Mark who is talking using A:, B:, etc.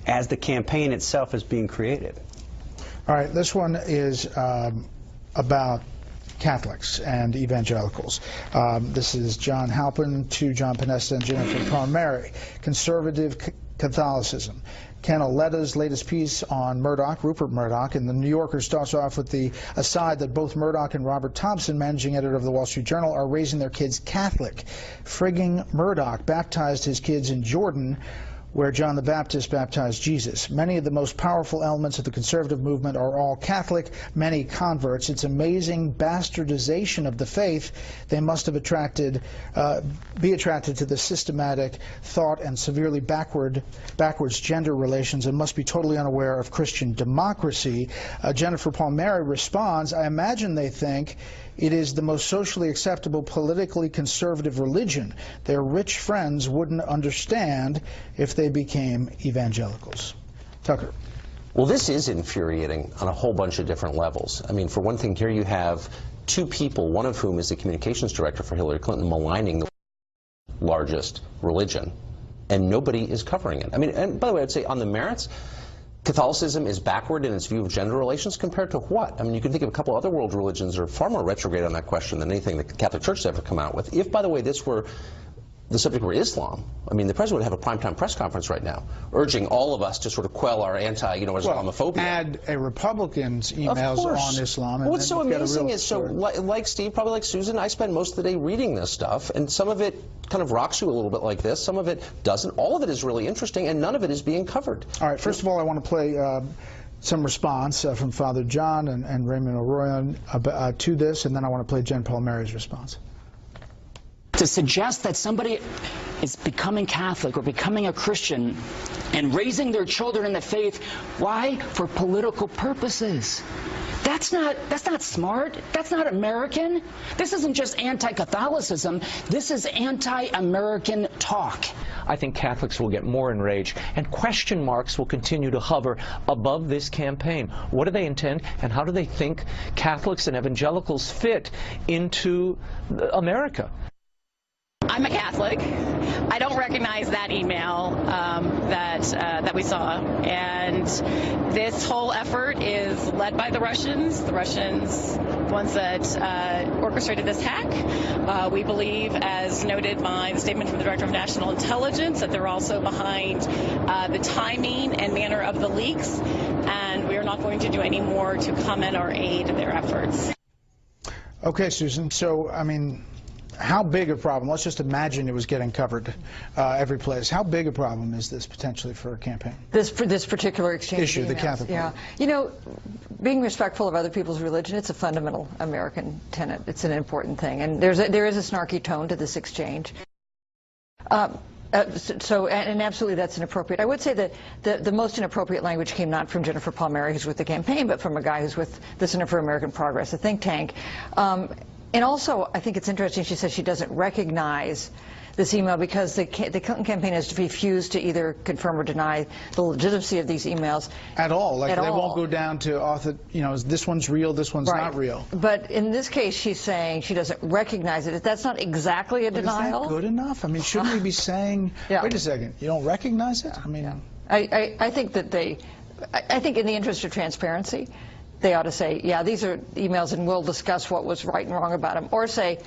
A: as the campaign itself is being created.
B: All right, this one is about Catholics and evangelicals. This is John Halpin to John Podesta and Jennifer Palmieri. Conservative Catholicism. Ken Aletta's latest piece on Rupert Murdoch, and the New Yorker starts off with the aside that both Murdoch and Robert Thompson, managing editor of the Wall Street Journal, are raising their kids Catholic. Frigging Murdoch baptized his kids in Jordan, where John the Baptist baptized Jesus. Many of the most powerful elements of the conservative movement are all Catholic, many converts. It's amazing bastardization of the faith. They must have be attracted to the systematic thought and severely backwards gender relations and must be totally unaware of Christian democracy. Jennifer Palmieri responds, I imagine they think it is the most socially acceptable, politically conservative religion. Their rich friends wouldn't understand if they became evangelicals. Tucker.
C: Well, this is infuriating on a whole bunch of different levels. I mean, for one thing, here you have two people, one of whom is the communications director for Hillary Clinton, maligning the largest religion, and nobody is covering it. I mean, and by the way, I'd say on the merits, Catholicism is backward in its view of gender relations compared to what? I mean, you can think of a couple other world religions that are far more retrograde on that question than anything the Catholic Church has ever come out with. If, by the way, this were the subject were Islam, I mean, the president would have a primetime press conference right now, urging all of us to sort of quell our Islamophobia.
B: Add a Republican's emails on Islam.
C: What's so amazing is, like Steve, probably like Susan, I spend most of the day reading this stuff, and some of it kind of rocks you a little bit like this, some of it doesn't. All of it is really interesting, and none of it is being covered.
B: All right, first of all, I want to play some response from Father John and Raymond O'Royan to this, and then I want to play Jen Palmieri's response.
D: To suggest that somebody is becoming Catholic or becoming a Christian and raising their children in the faith, why? For political purposes. That's not smart. That's not American. This isn't just anti-Catholicism. This is anti-American talk.
E: I think Catholics will get more enraged, and question marks will continue to hover above this campaign. What do they intend, and how do they think Catholics and evangelicals fit into America?
F: I'm a Catholic. I don't recognize that email that we saw, and this whole effort is led by the Russians. The Russians, ones that orchestrated this hack. We believe, as noted by the statement from the Director of National Intelligence, that they're also behind the timing and manner of the leaks, and we are not going to do any more to comment or aid their efforts.
B: Okay, Susan. So, I mean, how big a problem? Let's just imagine it was getting covered every place. How big a problem is this potentially for a campaign?
G: This particular exchange
B: issue, the Catholic.
G: Yeah, you know, being respectful of other people's religion, it's a fundamental American tenet. It's an important thing, and there is a snarky tone to this exchange. And absolutely that's inappropriate. I would say that the most inappropriate language came not from Jennifer Palmieri, who's with the campaign, but from a guy who's with the Center for American Progress, a think tank. And also, I think it's interesting, she says she doesn't recognize this email because the Clinton campaign has refused to either confirm or deny the legitimacy of these emails.
B: At all. Like, they
G: all.
B: won't go down to, this one's real, this one's not real.
G: But in this case, she's saying she doesn't recognize it. That's not exactly a denial.
B: Is that good enough? I mean, shouldn't we be saying, wait a second, you don't recognize it? I mean,
G: I think that I think in the interest of transparency, they ought to say, yeah, these are emails and we'll discuss what was right and wrong about them, or say,